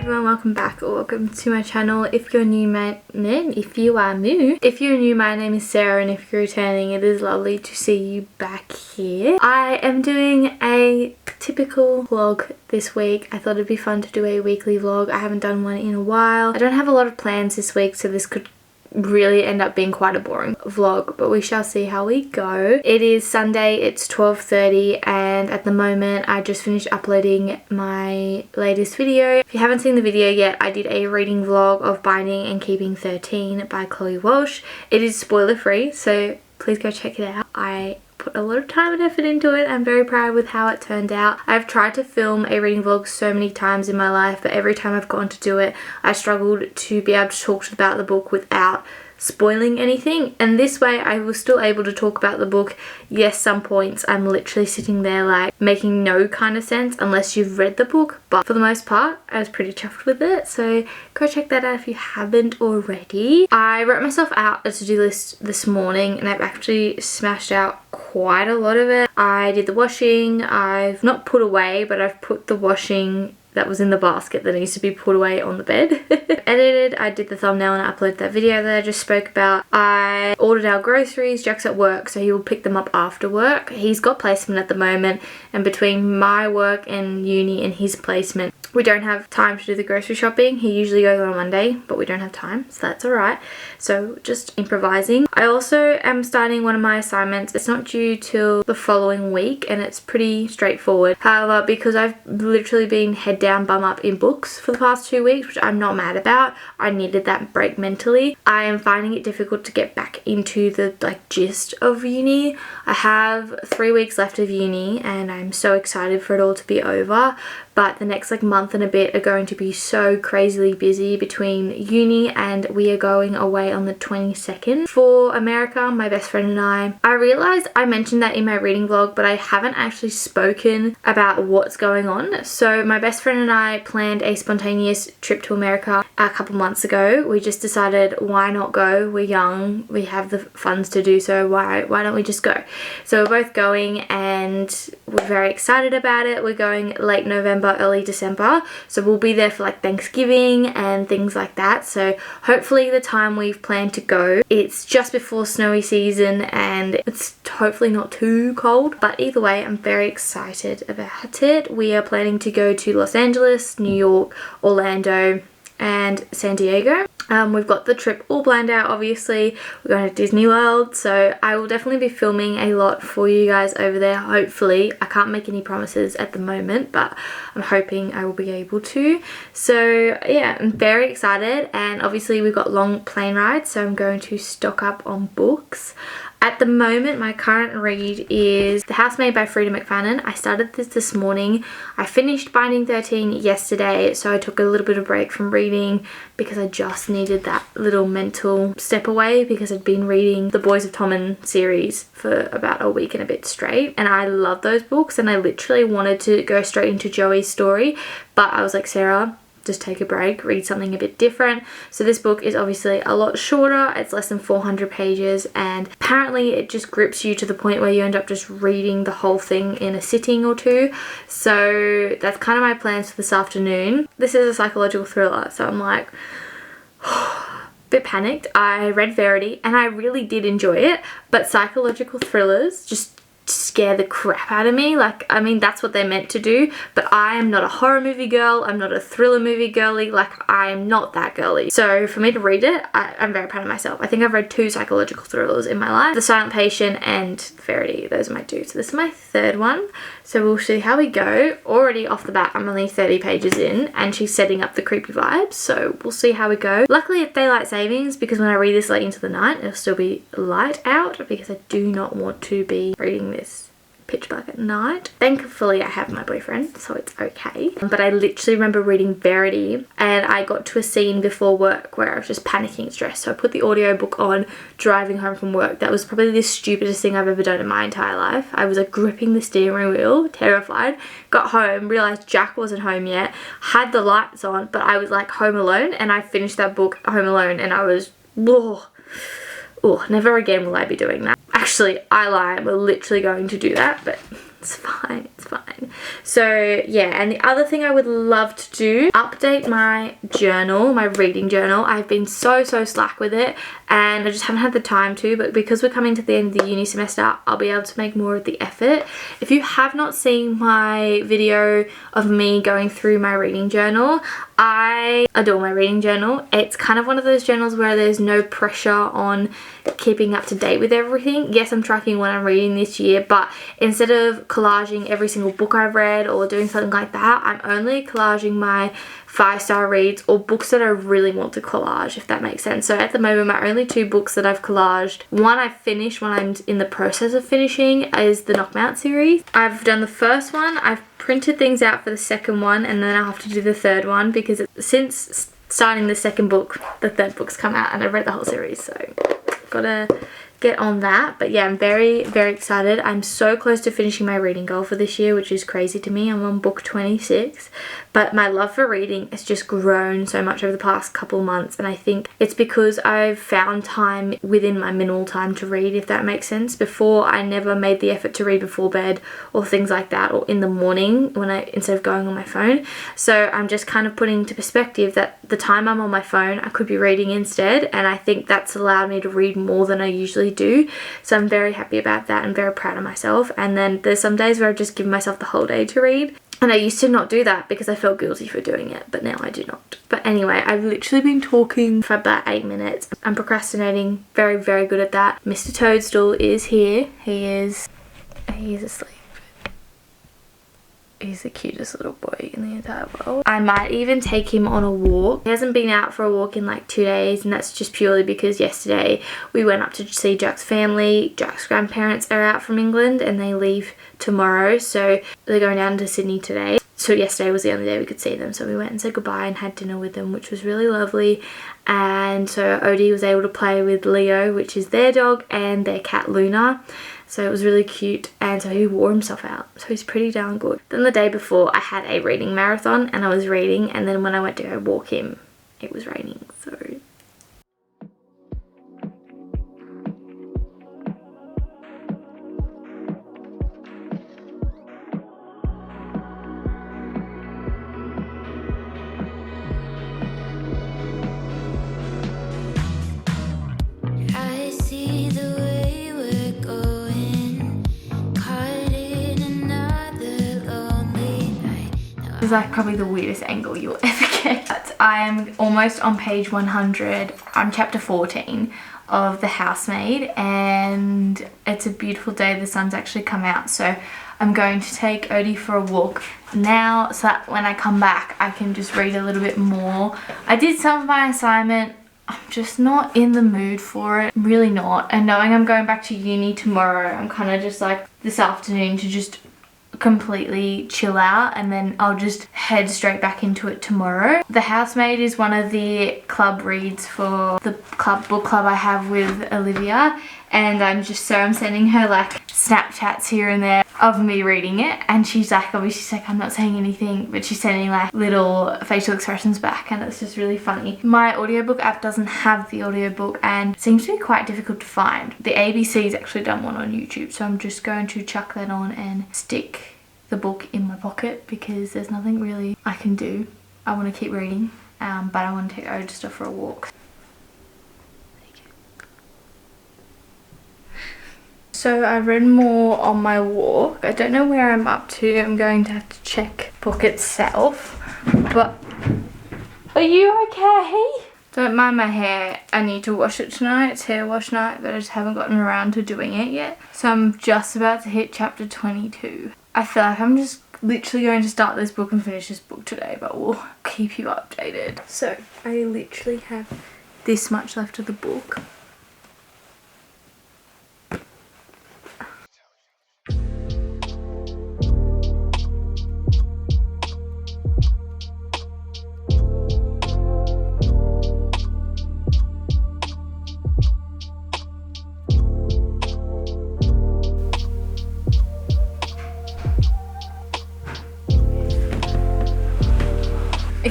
everyone, welcome back or welcome to my channel. If you're new, my name is Sarah, and if you're returning, it is lovely to see you back here. I am doing a typical vlog this week. I thought it'd be fun to do a weekly vlog. I haven't done one in a while. I don't have a lot of plans this week, so this could really end up being quite a boring vlog, but we shall see how we go. It is Sunday, it's 12:30, and at the moment I just finished uploading my latest video. If you haven't seen the video yet, I did a reading vlog of Binding and Keeping 13 by Chloe Walsh. It is spoiler free, so please go check it out. I put a lot of time and effort into it. I'm very proud with how it turned out. I've tried to film a reading vlog so many times in my life, but every time I've gone to do it, I struggled to be able to talk about the book without spoiling anything, and this way I was still able to talk about the book. Yes, some points I'm literally sitting there like making no kind of sense unless you've read the book, but for the most part I was pretty chuffed with it, so go check that out if you haven't already. I wrote myself out a to-do list this morning and I've actually smashed out quite a lot of it. I did the washing. I've not put away, but I've put the washing that was in the basket that needs to be put away on the bed. Edited, I did the thumbnail and I uploaded that video that I just spoke about. I ordered our groceries. Jack's at work, so he will pick them up after work. He's got placement at the moment, and between my work and uni and his placement, we don't have time to do the grocery shopping. He usually goes on a Monday, but we don't have time, so that's alright. So just improvising. I also am starting one of my assignments. It's not due till the following week and it's pretty straightforward. However, because I've literally been head down bum up in books for the past 2 weeks, which I'm not mad about, I needed that break mentally. I am finding it difficult to get back into the gist of uni. I have 3 weeks left of uni and I'm so excited for it all to be over. But the next month and a bit are going to be so crazily busy between uni, and we are going away on the 22nd for America, my best friend and I. I realized I mentioned that in my reading vlog, but I haven't actually spoken about what's going on. So my best friend and I planned a spontaneous trip to America a couple months ago. We just decided, why not go? We're young, we have the funds to do so, why don't we just go? So we're both going and we're very excited about it. We're going late November, early December, so we'll be there for Thanksgiving and things like that. So hopefully the time we've planned to go, it's just before snowy season and it's hopefully not too cold, but either way I'm very excited about it. We are planning to go to Los Angeles, New York, Orlando and San Diego. We've got the trip all planned out. Obviously we're going to Disney World, so I will definitely be filming a lot for you guys over there, hopefully. I can't make any promises at the moment, but I'm hoping I will be able to. So yeah, I'm very excited, and obviously we've got long plane rides, so I'm going to stock up on books. At the moment, my current read is The Housemaid by Freida McFadden. I started this morning. I finished Binding 13 yesterday, so I took a little bit of break from reading because I just needed that little mental step away, because I'd been reading the Boys of Tommen series for about a week and a bit straight, and I love those books and I literally wanted to go straight into Joey's story, but I was like, Sarah, just take a break, read something a bit different. So this book is obviously a lot shorter. It's less than 400 pages, and apparently it just grips you to the point where you end up just reading the whole thing in a sitting or two. So that's kind of my plans for this afternoon. This is a psychological thriller, so I'm like bit panicked. I read Verity and I really did enjoy it, but psychological thrillers just scare the crap out of me. I mean, that's what they're meant to do, but I am not a horror movie girl. I'm not a thriller movie girly. I am not that girly. So for me to read it, I'm very proud of myself. I think I've read 2 psychological thrillers in my life: The Silent Patient and Verity. Those are my 2. So this is my 3rd one. So we'll see how we go. Already off the bat, I'm only 30 pages in and she's setting up the creepy vibes. So we'll see how we go. Luckily it's daylight savings, because when I read this late into the night, it'll still be light out, because I do not want to be reading this pitch black at night. Thankfully I have my boyfriend, so it's okay. But I literally remember reading Verity and I got to a scene before work where I was just panicking and stressed, so I put the audiobook on driving home from work. That was probably the stupidest thing I've ever done in my entire life. I was gripping the steering wheel, terrified. Got home, realized Jack wasn't home yet, had the lights on, but I was home alone, and I finished that book home alone and I was, oh, never again will I be doing that. Actually, I lie, we're literally going to do that, but It's fine, it's fine. So yeah, and the other thing I would love to do, update my journal, my reading journal. I've been so slack with it and I just haven't had the time to, but because we're coming to the end of the uni semester, I'll be able to make more of the effort. If you have not seen my video of me going through my reading journal, I adore my reading journal. It's kind of one of those journals where there's no pressure on keeping up to date with everything. Yes, I'm tracking what I'm reading this year, but instead of collaging every single book I've read or doing something like that, I'm only collaging my 5-star reads or books that I really want to collage, if that makes sense. So at the moment, my only 2 books that I've collaged, one I finished, one I'm in the process of finishing, is the Knockmount series. I've done the first one, I've printed things out for the second one, and then I'll have to do the third one because since starting the second book, the third book's come out and I've read the whole series, so gotta get on that. But yeah, I'm very excited. I'm so close to finishing my reading goal for this year, which is crazy to me. I'm on book 26, but my love for reading has just grown so much over the past couple months, and I think it's because I've found time within my minimal time to read, if that makes sense. Before, I never made the effort to read before bed or things like that, or in the morning when instead of going on my phone. So I'm just kind of putting into perspective that the time I'm on my phone, I could be reading instead, and I think that's allowed me to read more than I usually do. So I'm very happy about that and very proud of myself. And then there's some days where I've just given myself the whole day to read, and I used to not do that because I felt guilty for doing it, but now I do not. But anyway, I've literally been talking for about 8 minutes. I'm procrastinating, very good at that. Mr. Toadstool is here. He is asleep. He's the cutest little boy in the entire world. I might even take him on a walk. He hasn't been out for a walk in like 2 days, and that's just purely because yesterday we went up to see Jack's family. Jack's grandparents are out from England and they leave tomorrow, so they're going down to Sydney today. So yesterday was the only day we could see them, so we went and said goodbye and had dinner with them, which was really lovely. And so Odie was able to play with Leo, which is their dog, and their cat Luna. So it was really cute, and so he wore himself out, so he's pretty darn good. Then the day before, I had a reading marathon and I was reading, and then when I went to go walk him, it was raining, so... Is like probably the weirdest angle you'll ever get. But I am almost on page 100. I'm chapter 14 of The Housemaid, and it's a beautiful day. The sun's actually come out, so I'm going to take Odie for a walk now so that when I come back I can just read a little bit more. I did some of my assignment. I'm just not in the mood for it. I'm really not. And knowing I'm going back to uni tomorrow, I'm kind of just like this afternoon to just completely chill out, and then I'll just head straight back into it tomorrow. The Housemaid is one of the club reads for the book club I have with Olivia, and I'm sending her like Snapchats here and there of me reading it, and she's like, obviously she's like, I'm not saying anything, but she's sending like little facial expressions back, and it's just really funny. My audiobook app doesn't have the audiobook and seems to be quite difficult to find. The ABC's actually done one on YouTube, so I'm just going to chuck that on and stick the book in my pocket because there's nothing really I can do. I want to keep reading, but I want to take Oda stuff for a walk. So I read more on my walk. I don't know where I'm up to. I'm going to have to check the book itself. But are you okay? Don't mind my hair. I need to wash it tonight. It's hair wash night, but I just haven't gotten around to doing it yet. So I'm just about to hit chapter 22. I feel like I'm just literally going to start this book and finish this book today, but we'll keep you updated. So I literally have this much left of the book.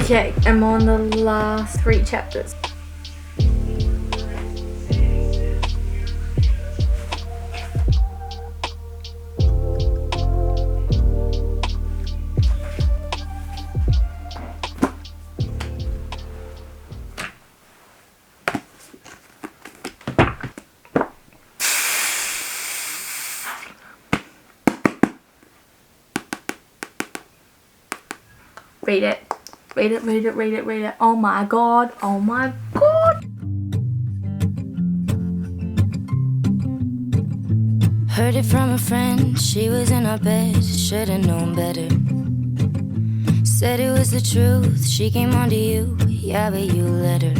Okay, I'm on the last 3 chapters. Read it. Read it, read it, read it, read it. Oh my god. Oh my god. Heard it from a friend, she was in our bed, should've known better. Said it was the truth, she came onto you, yeah, but you let her.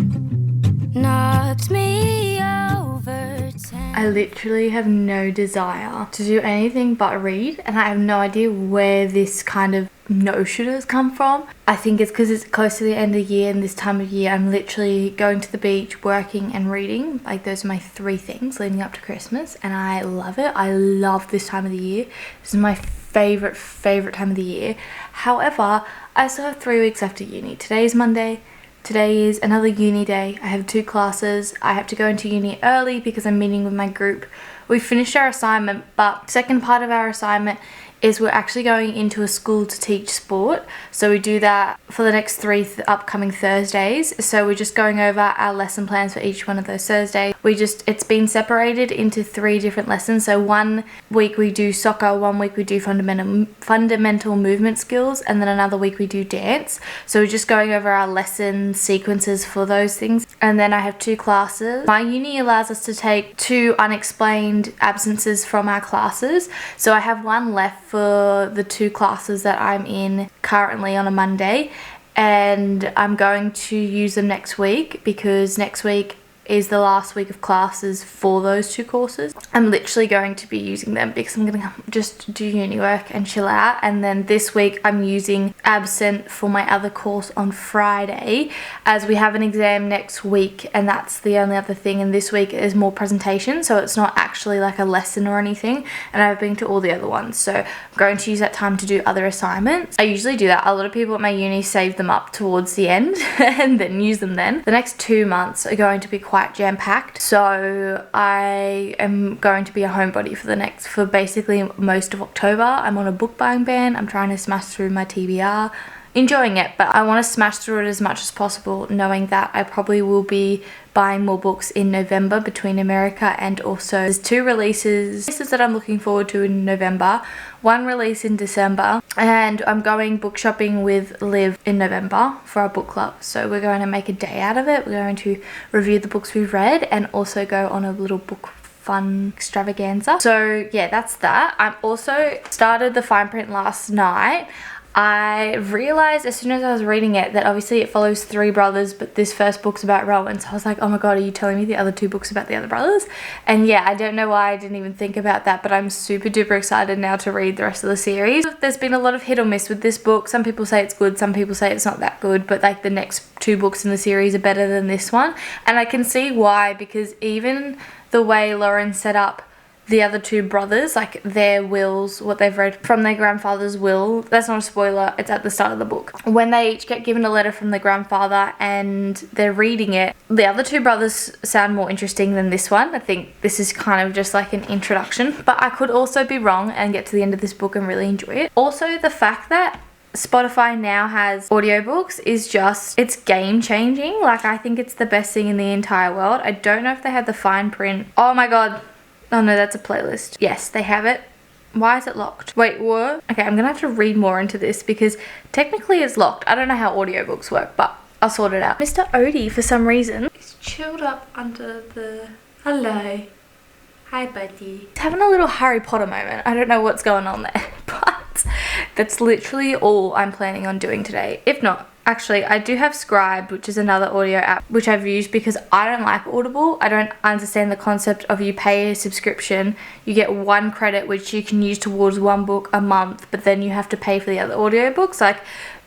Knocked me over 10. I literally have no desire to do anything but read, and I have no idea where this kind of notion has come from. I think it's because it's close to the end of the year, and this time of year I'm literally going to the beach, working and reading. Like, those are my 3 things leading up to Christmas, and I love it. I love this time of the year. This is my favorite time of the year. However, I still have 3 weeks after uni. Today is Monday. Today is another uni day. I have 2 classes. I have to go into uni early because I'm meeting with my group. We finished our assignment, but second part of our assignment is we're actually going into a school to teach sport. So we do that for the next 3 upcoming Thursdays. So we're just going over our lesson plans for each one of those Thursdays. It's been separated into 3 different lessons. So one week we do soccer, one week we do fundamental movement skills, and then another week we do dance. So we're just going over our lesson sequences for those things. And then I have 2 classes. My uni allows us to take 2 unexplained absences from our classes. So I have 1 left for the 2 classes that I'm in currently on a Monday, and I'm going to use them next week because next week is the last week of classes for those 2 courses. I'm literally going to be using them because I'm going to just do uni work and chill out. And then this week I'm using absent for my other course on Friday, as we have an exam next week, and that's the only other thing. And this week is more presentation, so it's not actually like a lesson or anything, and I've been to all the other ones, so I'm going to use that time to do other assignments. I usually do that. A lot of people at my uni save them up towards the end and then use them then. The next 2 months are going to be quite jam-packed, so I am going to be a homebody for basically most of October. I'm on a book buying ban. I'm trying to smash through my TBR, enjoying it, but I want to smash through it as much as possible, knowing that I probably will be buying more books in November between America, and also there's 2 releases that I'm looking forward to in November, 1 release in December, and I'm going book shopping with Liv in November for our book club. So we're going to make a day out of it. We're going to review the books we've read and also go on a little book fun extravaganza. So yeah, that's that. I'm also started the fine print last night. I realized as soon as I was reading it that obviously it follows 3 brothers, but this first book's about Rowan. So I was like, oh my god, are you telling me the other 2 books about the other brothers? And yeah, I don't know why I didn't even think about that, but I'm super duper excited now to read the rest of the series. There's been a lot of hit or miss with this book. Some people say it's good, some people say it's not that good, but like the next 2 books in the series are better than this one. And I can see why, because even the way Lauren set up the other 2 brothers, like their wills, what they've read from their grandfather's will, that's not a spoiler, it's at the start of the book. When they each get given a letter from their grandfather and they're reading it, the other 2 brothers sound more interesting than this one. I think this is kind of just like an introduction, but I could also be wrong and get to the end of this book and really enjoy it. Also, the fact that Spotify now has audiobooks is just, it's game changing. Like, I think it's the best thing in the entire world. I don't know if they have the fine print. Oh my god. Oh no, that's a playlist. Yes, they have it. Why is it locked? Wait, what? Okay, I'm gonna have to read more into this because technically it's locked. I don't know how audiobooks work, but I'll sort it out. Mr. Odie, for some reason, he's chilled up under the... Hello. Hi, buddy. He's having a little Harry Potter moment. I don't know what's going on there, but that's literally all I'm planning on doing today. If not, actually, I do have Scribd, which is another audio app which I've used because I don't like Audible. I don't understand the concept of you pay a subscription, you get 1 credit which you can use towards 1 book a month, but then you have to pay for the other audiobooks. Like,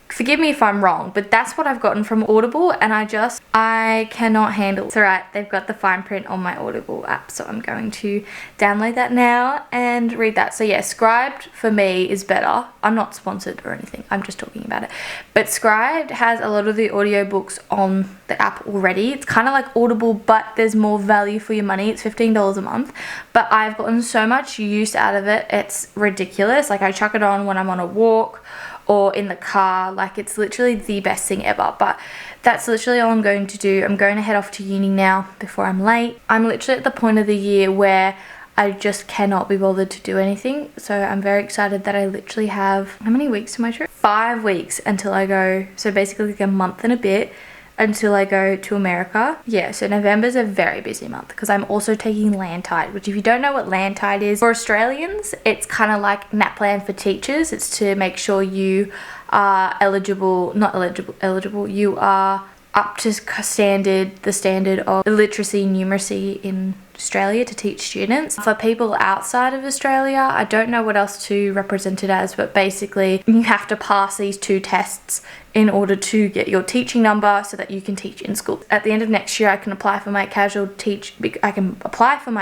forgive me if I'm wrong, but that's what I've gotten from Audible, and I cannot handle it. It's alright, they've got the fine print on my Audible app, so I'm going to download that now and read that. So yeah, Scribd for me is better. I'm not sponsored or anything, I'm just talking about it. But Scribd has a lot of the audiobooks on the app already. It's kind of like Audible, but there's more value for your money. It's $15 a month, but I've gotten so much use out of it, it's ridiculous. Like, I chuck it on when I'm on a walk or in the car. Like, it's literally the best thing ever. But that's literally all I'm going to do. I'm going to head off to uni now before I'm late. I'm literally at the point of the year where I just cannot be bothered to do anything. So I'm very excited that I literally have, how many weeks to my trip? 5 weeks until I go. So basically like a month and a bit until I go to America. Yeah, so November's a very busy month because I'm also taking Landtide, which if you don't know what Landtide is, for Australians, it's kind of like NAPLAN for teachers. It's to make sure you are eligible, you are up to the standard of literacy and numeracy in Australia to teach students. For people outside of Australia, I don't know what else to represent it as, but basically you have to pass these 2 tests in order to get your teaching number so that you can teach in school. At the end of next year, I can apply for my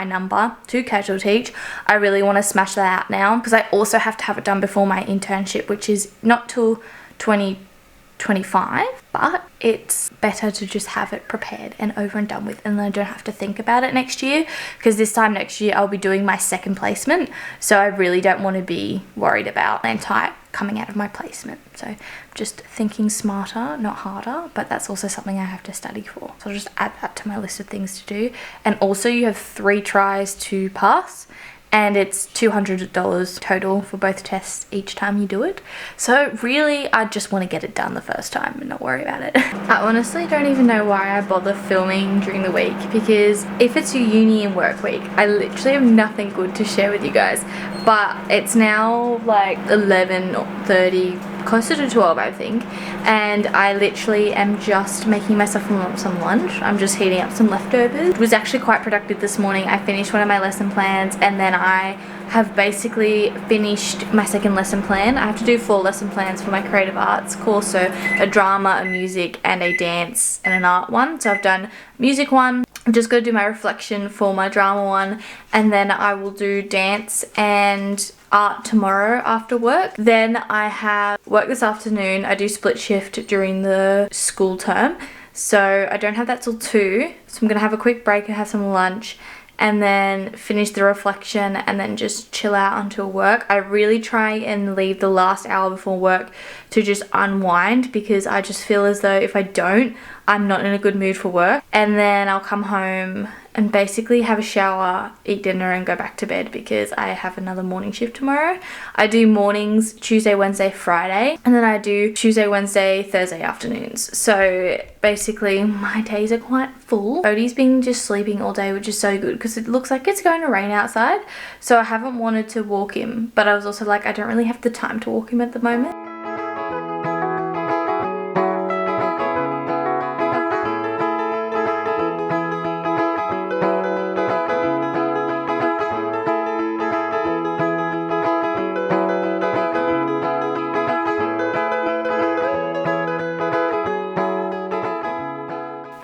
number to casual teach. I really want to smash that out now because I also have to have it done before my internship, which is not till 2025, but it's better to just have it prepared and over and done with, and then I don't have to think about it next year, because this time next year I'll be doing my second placement, so I really don't want to be worried about Landtide coming out of my placement. So just thinking smarter, not harder, but that's also something I have to study for, so I'll just add that to my list of things to do. And also you have 3 tries to pass, and it's $200 total for both tests each time you do it. So really, I just want to get it done the first time and not worry about it. I honestly don't even know why I bother filming during the week, because if it's your uni and work week, I literally have nothing good to share with you guys. But it's now like 11:30, closer to 12 I think, and I literally am just making myself some lunch. I'm just heating up some leftovers. It was actually quite productive this morning. I finished one of my lesson plans, and then I have basically finished my second lesson plan. I have to do 4 lesson plans for my creative arts course, so a drama, a music, and a dance and an art one. So I've done music one, I'm just going to do my reflection for my drama one, and then I will do dance and art tomorrow after work. Then I have work this afternoon. I do split shift during the school term, so I don't have that till 2, so I'm going to have a quick break and have some lunch, and then finish the reflection and then just chill out until work. I really try and leave the last hour before work to just unwind, because I just feel as though if I don't, I'm not in a good mood for work. And then I'll come home and basically have a shower, eat dinner, and go back to bed, because I have another morning shift tomorrow. I do mornings Tuesday, Wednesday, Friday, and then I do Tuesday, Wednesday, Thursday afternoons. So basically my days are quite full. Odie's been just sleeping all day, which is so good because it looks like it's going to rain outside. So I haven't wanted to walk him, but I was also like, I don't really have the time to walk him at the moment.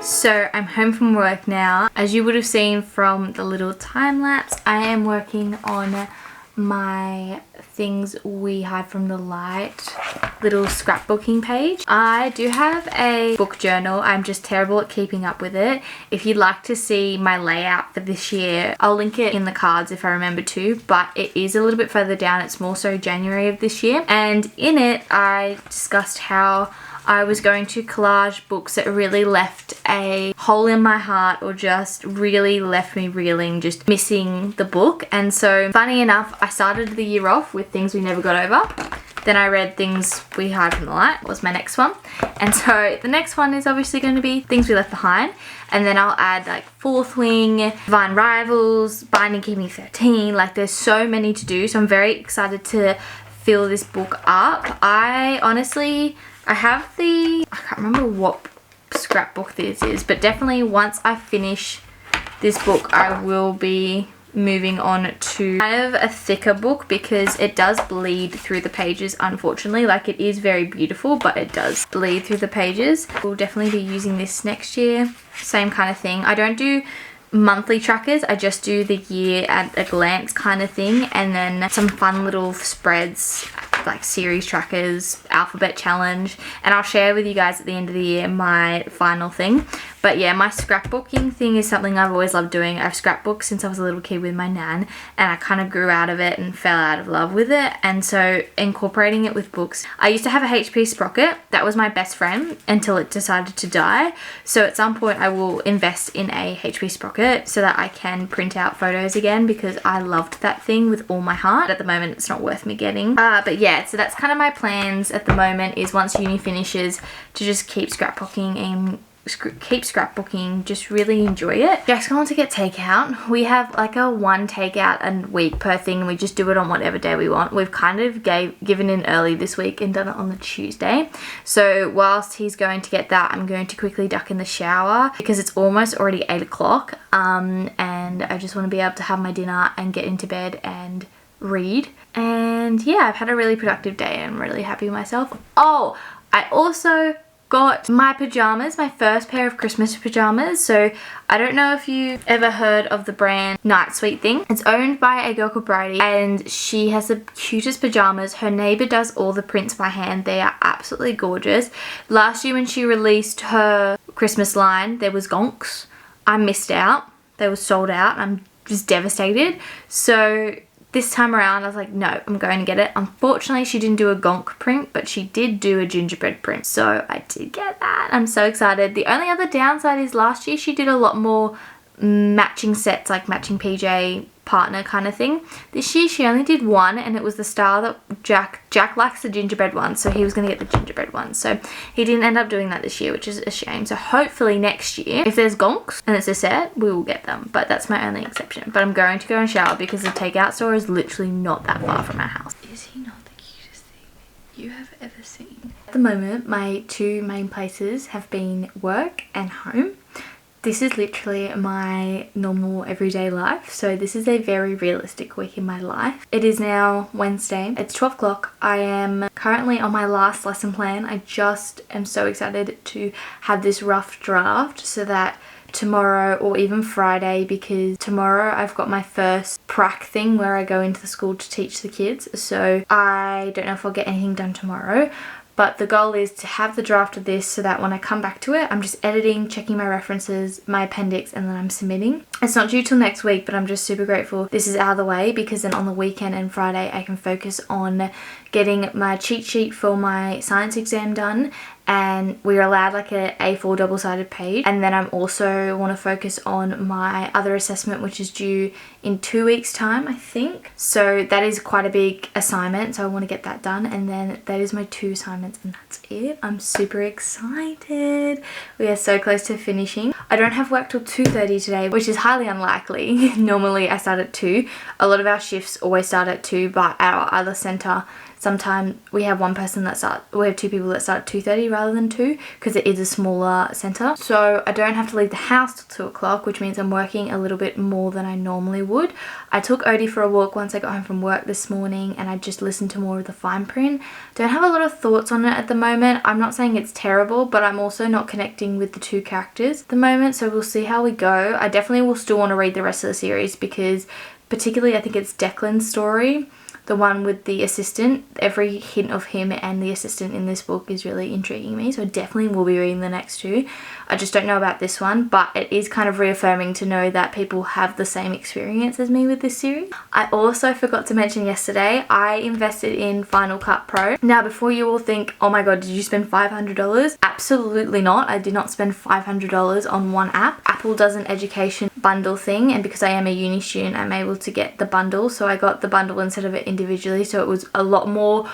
So I'm home from work now. As you would have seen from the little time lapse, I am working on my things we hide from the light little scrapbooking page. I do have a book journal. I'm just terrible at keeping up with it. If you'd like to see my layout for this year, I'll link it in the cards if I remember to, but it is a little bit further down. It's more so January of this year, and in it I discussed how I was going to collage books that really left a hole in my heart, or just really left me reeling, just missing the book. And so funny enough, I started the year off with Things We Never Got Over. Then I read Things We Hide from the Light, was my next one. And so the next one is obviously going to be Things We Left Behind. And then I'll add like Fourth Wing, Divine Rivals, Binding Keeping 13. Like there's so many to do. So I'm very excited to fill this book up. I have I can't remember what scrapbook this is, but definitely once I finish this book, I will be moving on to kind of a thicker book, because it does bleed through the pages, unfortunately. Like it is very beautiful, but it does bleed through the pages. We'll definitely be using this next year. Same kind of thing. I don't do monthly trackers, I just do the year at a glance kind of thing, and then some fun little spreads like series trackers, alphabet challenge, and I'll share with you guys at the end of the year my final thing. But yeah, my scrapbooking thing is something I've always loved doing. I've scrapbooked since I was a little kid with my nan, and I kind of grew out of it and fell out of love with it, and so incorporating it with books. I used to have a HP Sprocket. That was my best friend until it decided to die. So at some point I will invest in a HP Sprocket so that I can print out photos again, because I loved that thing with all my heart. At the moment it's not worth me getting. But yeah, so that's kind of my plans at the moment, is once uni finishes to just keep scrapbooking, just really enjoy it. Jack's going to get takeout. We have like a 1 takeout a week per thing, and we just do it on whatever day we want. We've kind of given in early this week and done it on the Tuesday. So whilst he's going to get that, I'm going to quickly duck in the shower because it's almost already 8 o'clock, and I just want to be able to have my dinner and get into bed and read. And yeah, I've had a really productive day and I'm really happy with myself. Oh, I also got my pajamas, my first pair of Christmas pajamas. So I don't know if you've ever heard of the brand Night Sweet thing. It's owned by a girl called Bridie, and she has the cutest pajamas. Her neighbour does all the prints by hand. They are absolutely gorgeous. Last year when she released her Christmas line, there was gonks. I missed out. They were sold out. I'm just devastated. So this time around I was like, no, I'm going to get it. Unfortunately she didn't do a gonk print, but she did do a gingerbread print, so I did get that. I'm so excited. The only other downside is last year she did a lot more matching sets, like matching PJ partner kind of thing. This year she only did one, and it was the style that Jack likes, the gingerbread one, so he was going to get the gingerbread one. So he didn't end up doing that this year, which is a shame. So hopefully next year, if there's gonks and it's a set, we will get them, but that's my only exception. But I'm going to go and shower because the takeout store is literally not that far from our house. Is he not the cutest thing you have ever seen? At the moment my 2 main places have been work and home. This is literally my normal everyday life, so this is a very realistic week in my life. It is now Wednesday, it's 12 o'clock. I am currently on my last lesson plan. I just am so excited to have this rough draft so that tomorrow or even Friday, because tomorrow I've got my first prac thing where I go into the school to teach the kids, so I don't know if I'll get anything done tomorrow. But the goal is to have the draft of this so that when I come back to it, I'm just editing, checking my references, my appendix, and then I'm submitting. It's not due till next week, but I'm just super grateful this is out of the way, because then on the weekend and Friday I can focus on getting my cheat sheet for my science exam done, and we're allowed like a A4 double-sided page, and then I'm also want to focus on my other assessment, which is due in 2 weeks time, I think. So that is quite a big assignment, so I want to get that done, and then that is my 2 assignments, and that's it. I'm super excited. We are so close to finishing. I don't have work till 2:30 today, which is highly unlikely. Normally I start at 2. A lot of our shifts always start at 2, but our other centre, sometimes we have we have 2 people that start at 2:30 rather than 2, because it is a smaller centre. So I don't have to leave the house till 2 o'clock, which means I'm working a little bit more than I normally would. I took Odie for a walk once I got home from work this morning, and I just listened to more of the fine print. Don't have a lot of thoughts on it at the moment. I'm not saying it's terrible, but I'm also not connecting with the 2 characters at the moment, so we'll see how we go. I definitely will still want to read the rest of the series, because particularly I think it's Declan's story, the one with the assistant. Every hint of him and the assistant in this book is really intriguing me, so I definitely will be reading the next 2. I just don't know about this one, but it is kind of reaffirming to know that people have the same experience as me with this series. I also forgot to mention yesterday, I invested in Final Cut Pro. Now before you all think, oh my god, did you spend $500? Absolutely not. I did not spend $500 on one app. Apple does an education bundle thing, and because I am a uni student, I'm able to get the bundle, so I got the bundle instead of it individually, so it was a lot more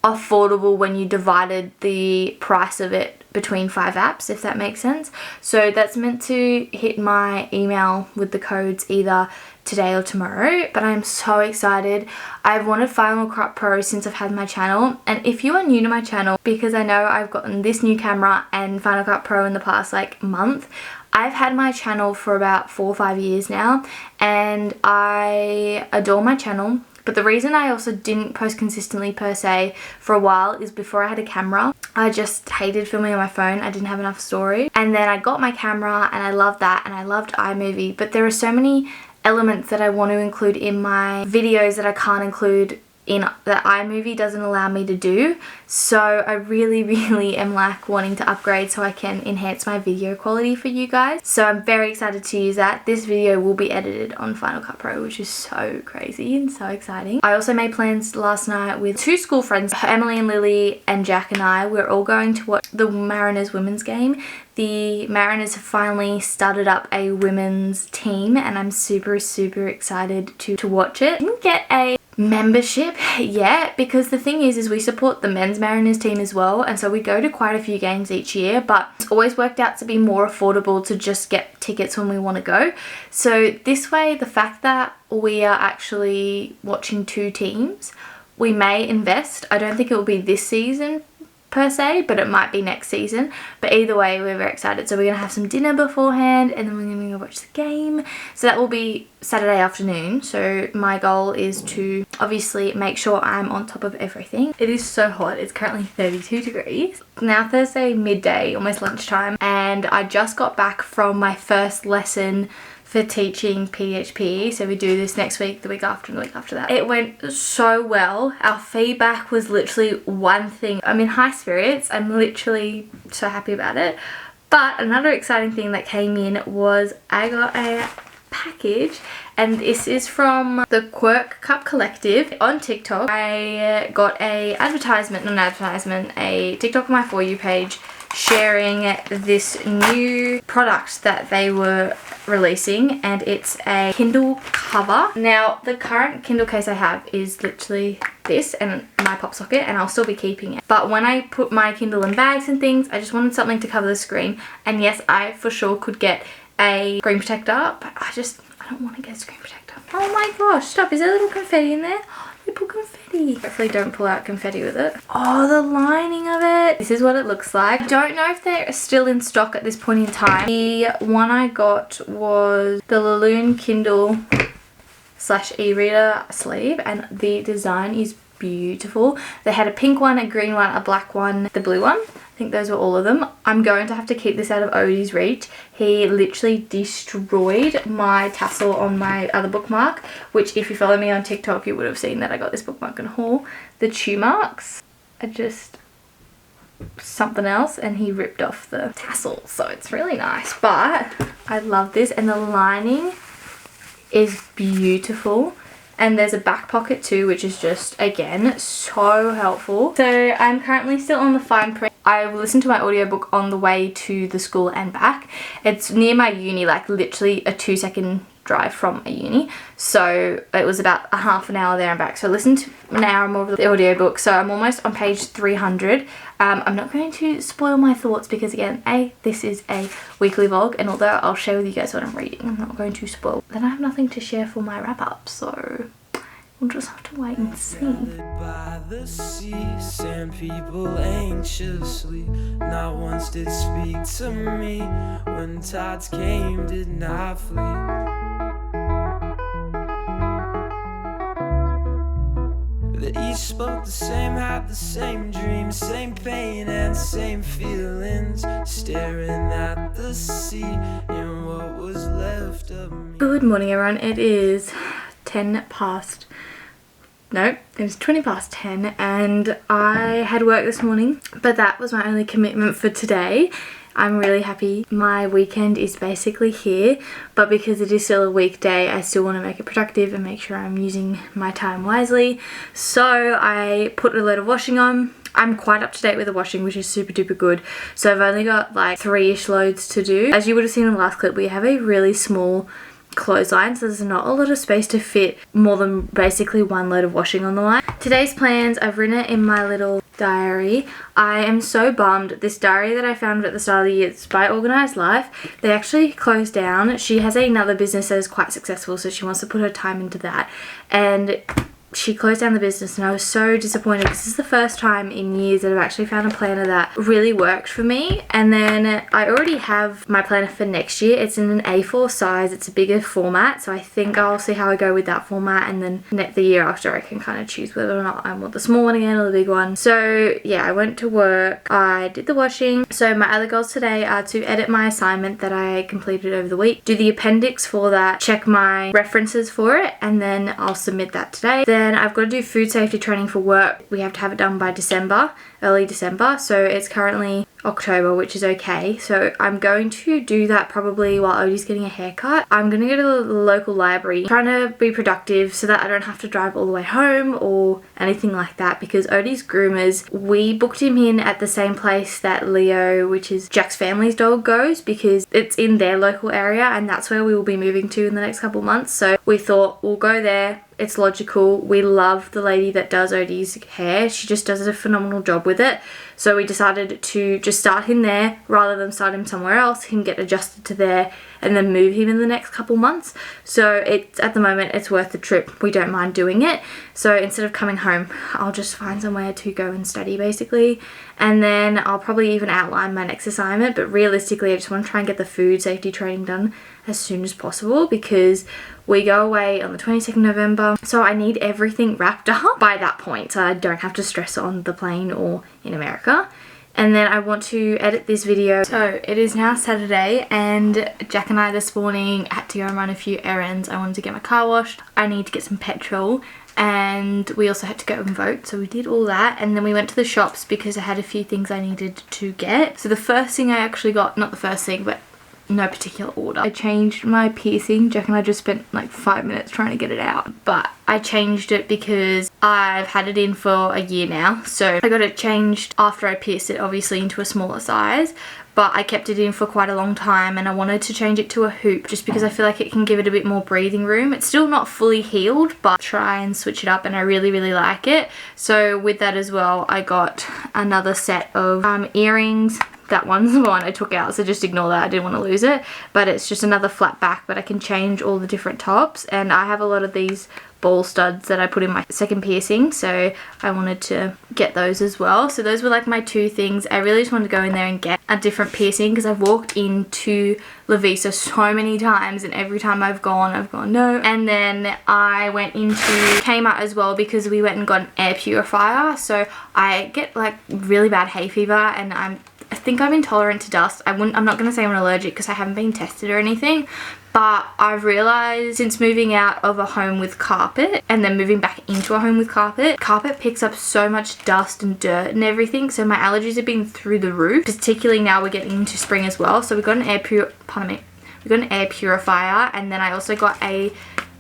affordable when you divided the price of it between 5 apps, if that makes sense. So that's meant to hit my email with the codes either today or tomorrow, but I'm so excited. I've wanted Final Cut Pro since I've had my channel, and if you are new to my channel, because I know I've gotten this new camera and Final Cut Pro in the past like month, I've had my channel for about 4 or 5 years now, and I adore my channel. But the reason I also didn't post consistently per se for a while is before I had a camera, I just hated filming on my phone. I didn't have enough storage. And then I got my camera and I loved that, and I loved iMovie. But there are so many elements that I want to include in my videos that I can't include in that iMovie doesn't allow me to do. So I really am like wanting to upgrade so I can enhance my video quality for you guys. So I'm very excited to use that. This video will be edited on Final Cut Pro, which is so crazy and so exciting. I also made plans last night with 2 school friends, Emily and Lily and Jack and I. We're all going to watch the Mariners women's game. The Mariners have finally started up a women's team and I'm super excited to watch it. I didn't get a membership yet because the thing is we support the men's Mariners team as well, and so we go to quite a few games each year, but it's always worked out to be more affordable to just get tickets when we want to go. So this way, the fact that we are actually watching 2 teams, we may invest. I don't think it will be this season per se, but it might be next season. But either way, we're very excited. So we're gonna have some dinner beforehand and then we're gonna go watch the game. So that will be Saturday afternoon. So my goal is to obviously make sure I'm on top of everything. It is so hot. It's currently 32 degrees. Now Thursday midday, almost lunchtime, and I just got back from my first lesson for teaching PHP. So we do this next week, the week after, and the week after that. It went so well. Our feedback was literally one thing. I'm in high spirits. I'm literally so happy about it. But another exciting thing that came in was I got a package, and this is from the Quirk Cup Collective on TikTok. I got a TikTok on my For You page sharing this new product that they were releasing, and it's a Kindle cover. Now the current Kindle case I have is literally this and my pop socket, and I'll still be keeping it, but when I put my Kindle in bags and things, I just wanted something to cover the screen. And yes, I for sure could get a screen protector, but I don't want to get a screen protector. Oh my gosh, stop. Is there a little confetti in there? They put confetti. Hopefully don't pull out confetti with it. Oh, the lining of it. This is what it looks like. I don't know if they're still in stock at this point in time. The one I got was the Laloon Kindle / e-reader sleeve, and the design is beautiful. They had a pink one, a green one, a black one, the blue one. I think those were all of them. I'm going to have to keep this out of Odie's reach. He literally destroyed my tassel on my other bookmark, which if you follow me on TikTok, you would have seen that I got this bookmark in a haul. The chew marks are just something else, and he ripped off the tassel, so it's really nice. But I love this, and the lining is beautiful. And there's a back pocket too, which is just, again, so helpful. So I'm currently still on the fine print. I listened to my audiobook on the way to the school and back. It's near my uni, like literally a 2-second drive from a uni. So it was about a half an hour there and back. So I listened to an hour more of the audiobook. So I'm almost on page 300. I'm not going to spoil my thoughts because again, this is a weekly vlog, and although I'll share with you guys what I'm reading, I'm not going to spoil. Then I have nothing to share for my wrap up, so we'll just have to wait and see. By the sea, sand people anxiously, not once did speak to me. When tides came, did not flee. That each spoke the same, had the same dreams, same pain and same feelings, staring at the sea and what was left of me. Good morning everyone, it is 20 past 10 and I had work this morning, but that was my only commitment for today. I'm really happy. My weekend is basically here, but because it is still a weekday, I still want to make it productive and make sure I'm using my time wisely. So I put a load of washing on. I'm quite up to date with the washing, which is super duper good. So I've only got like 3-ish loads to do. As you would have seen in the last clip, we have a really small clothesline, so there's not a lot of space to fit more than basically 1 load of washing on the line. Today's plans, I've written it in my little diary. I am so bummed. This diary that I found at the start of the year, it's by Organised Life. They actually closed down. She has another business that is quite successful, so she wants to put her time into that, and she closed down the business, and I was so disappointed. This is the first time in years that I've actually found a planner that really worked for me. And then I already have my planner for next year. It's in an A4 size. It's a bigger format, so I think I'll see how I go with that format, and then the year after I can kind of choose whether or not I want the small one again or the big one. So yeah, I went to work, I did the washing. So my other goals today are to edit my assignment that I completed over the week, do the appendix for that, check my references for it, and then I'll submit that today. Then then I've got to do food safety training for work. We have to have it done by December, early December. So it's currently October, which is okay. So I'm going to do that probably while Odie's getting a haircut. I'm going to go to the local library, trying to be productive so that I don't have to drive all the way home or anything like that, because Odie's groomers, we booked him in at the same place that Leo, which is Jack's family's dog, goes, because it's in their local area and that's where we will be moving to in the next couple months. So we thought we'll go there. It's logical. We love the lady that does Odie's hair. She just does a phenomenal job with it. So we decided to just start him there rather than start him somewhere else, him get adjusted to there and then move him in the next couple months. So it's, at the moment, it's worth the trip. We don't mind doing it. So instead of coming home, I'll just find somewhere to go and study basically. And then I'll probably even outline my next assignment. But realistically, I just want to try and get the food safety training done as soon as possible, because we go away on the 22nd November. So I need everything wrapped up by that point, so I don't have to stress on the plane or in America. And then I want to edit this video. So it is now Saturday and Jack and I this morning had to go and run a few errands. I wanted to get my car washed. I need to get some petrol. And we also had to go and vote, so we did all that. And then we went to the shops because I had a few things I needed to get. So the first thing I actually got, not the first thing, but no particular order, I changed my piercing. Jack and I just spent like 5 minutes trying to get it out, but I changed it because I've had it in for a year now. So I got it changed after I pierced it, obviously into a smaller size, but I kept it in for quite a long time and I wanted to change it to a hoop just because I feel like it can give it a bit more breathing room. It's still not fully healed, but try and switch it up, and I really like it. So with that as well, I got another set of earrings. That one's the one I took out, so just ignore that. I didn't want to lose it, but it's just another flat back, but I can change all the different tops. And I have a lot of these ball studs that I put in my second piercing, so I wanted to get those as well. So those were like my two things. I really just wanted to go in there and get a different piercing because I've walked into Lovisa so many times and every time I've gone no. And then I went into Kmart as well because we went and got an air purifier. So I get like really bad hay fever and I think I'm intolerant to dust. I'm not going to say I'm allergic because I haven't been tested or anything, but I've realised since moving out of a home with carpet and then moving back into a home with carpet picks up so much dust and dirt and everything, so my allergies have been through the roof, particularly now we're getting into spring as well. So we got an air purifier, and then I also got a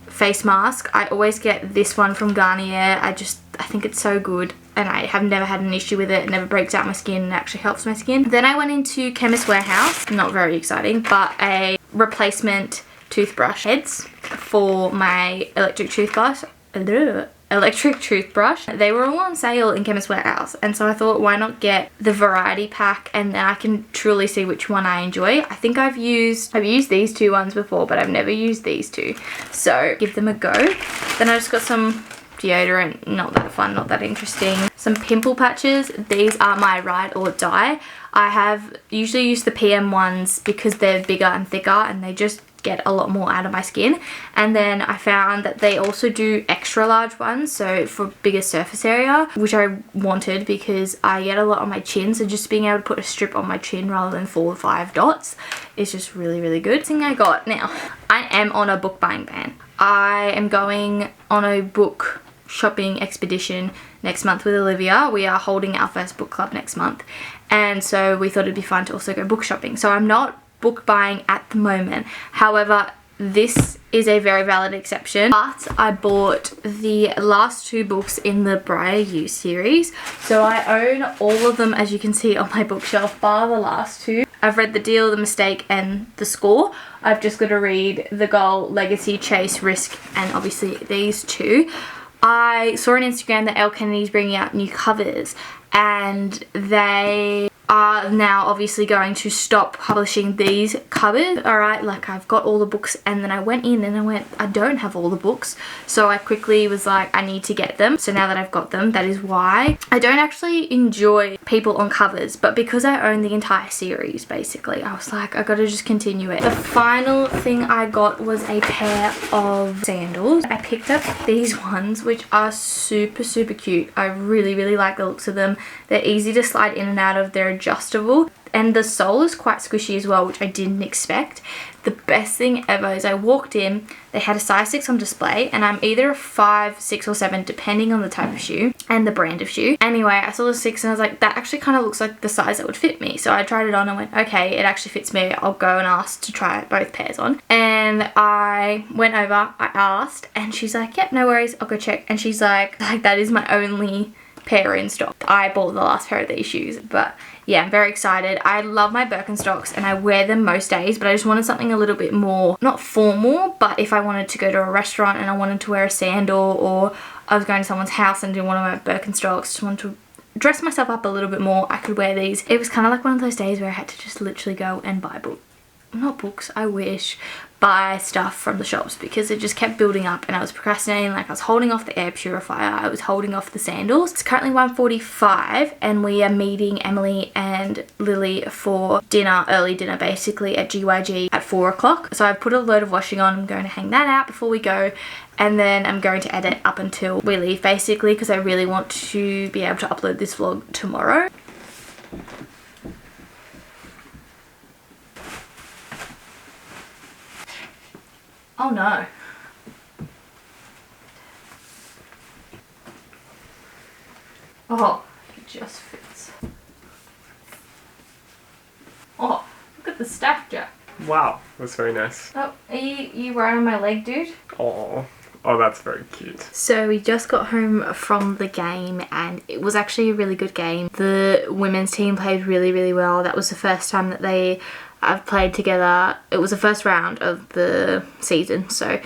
face mask. I always get this one from Garnier. I think it's so good and I have never had an issue with it. It never breaks out my skin and actually helps my skin. Then I went into Chemist Warehouse, not very exciting, but a replacement toothbrush heads for my electric toothbrush. They were all on sale in Chemist Warehouse, and so I thought, why not get the variety pack and then I can truly see which one I enjoy. I think I've used these two ones before, but I've never used these two, so give them a go. Then I just got some deodorant, not that fun, not that interesting. Some pimple patches. These are my ride or die. I have usually used the PM ones because they're bigger and thicker and they just get a lot more out of my skin. And then I found that they also do extra large ones, so for bigger surface area, which I wanted because I get a lot on my chin, so just being able to put a strip on my chin rather than 4 or 5 dots is just really good. Thing I got now, I am on a book buying ban. I am going on a book shopping expedition next month with Olivia. We are holding our first book club next month, and so we thought it'd be fun to also go book shopping. So I'm not book buying at the moment, however this is a very valid exception, but I bought the last 2 books in the Briar You series, so I own all of them as you can see on my bookshelf bar the last 2. I've read The Deal, The Mistake and The Score. I've just got to read The Goal, Legacy, Chase, Risk and obviously these 2. I saw on Instagram that Elle Kennedy's bringing out new covers, and they are now obviously going to stop publishing these covers. Alright, like I've got all the books, and then I went in and I don't have all the books, so I quickly was like, I need to get them. So now that I've got them, that is why. I don't actually enjoy people on covers, but because I own the entire series basically, I was like, I gotta just continue it. The final thing I got was a pair of sandals. I picked up these ones, which are super cute. I really like the looks of them. They're easy to slide in and out of. They're adjustable. and the sole is quite squishy as well, which I didn't expect. The best thing ever is I walked in, they had a size 6 on display, and I'm either a 5, 6 or 7 depending on the type of shoe and the brand of shoe. Anyway, I saw the 6 and I was like, that actually kind of looks like the size that would fit me. So I tried it on and went, okay, it actually fits me. I'll go and ask to try both pairs on. And I went over, I asked, and she's like, yep, no worries, I'll go check. And she's like that is my only pair in stock. I bought the last pair of these shoes, but yeah, I'm very excited. I love my Birkenstocks and I wear them most days, but I just wanted something a little bit more, not formal, but if I wanted to go to a restaurant and I wanted to wear a sandal, or I was going to someone's house and doing one of my Birkenstocks, just wanted to dress myself up a little bit more, I could wear these. It was kind of like one of those days where I had to just literally go and buy books. Not books, I wish. Buy stuff from the shops, because it just kept building up and I was procrastinating. Like, I was holding off the air purifier, I was holding off the sandals. It's currently 1:45 and we are meeting Emily and Lily for dinner, early dinner basically, at GYG at 4 o'clock. So I've put a load of washing on. I'm going to hang that out before we go, and then I'm going to edit up until we leave basically, because I really want to be able to upload this vlog tomorrow. Oh no. Oh, it just fits. Oh, look at the stack, Jack. Wow, that's very nice. Oh, are you right on my leg, dude? Oh, that's very cute. So we just got home from the game and it was actually a really good game. The women's team played really, really well. That was the first time that I've played together. It was the first round of the season, so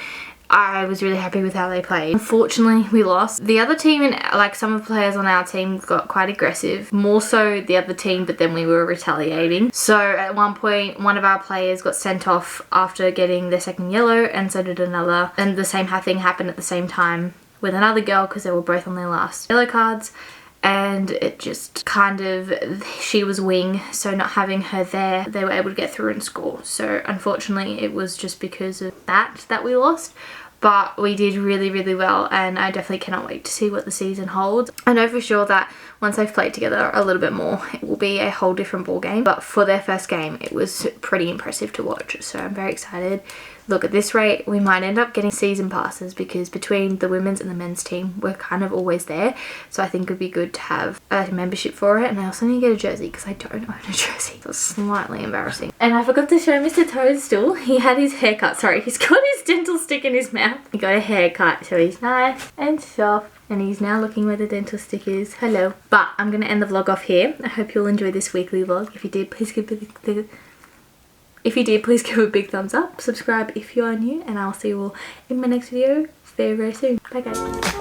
I was really happy with how they played. Unfortunately, we lost. The other team, and like some of the players on our team, got quite aggressive. More so the other team, but then we were retaliating. So at one point, one of our players got sent off after getting their second yellow, and so did another. And the same thing happened at the same time with another girl, because they were both on their last yellow cards. And it just kind of, she was wing, so not having her there, they were able to get through and score. So unfortunately it was just because of that we lost, but we did really, really well, and I definitely cannot wait to see what the season holds. I know for sure that once they've played together a little bit more, it will be a whole different ball game, but for their first game it was pretty impressive to watch, so I'm very excited. Look, at this rate we might end up getting season passes, because between the women's and the men's team we're kind of always there, so I think it would be good to have a membership for it. And I also need to get a jersey, because I don't own a jersey. It's slightly embarrassing. And I forgot to show Mr. Toadstool. He had his haircut, sorry, he's got his dental stick in his mouth. He got a haircut, so he's nice and soft, and he's now looking where the dental stick is. Hello. But I'm going to end the vlog off here. I hope you'll enjoy this weekly vlog. If you did, please give a big thumbs up. Subscribe if you are new, and I'll see you all in my next video very, very soon. Bye guys.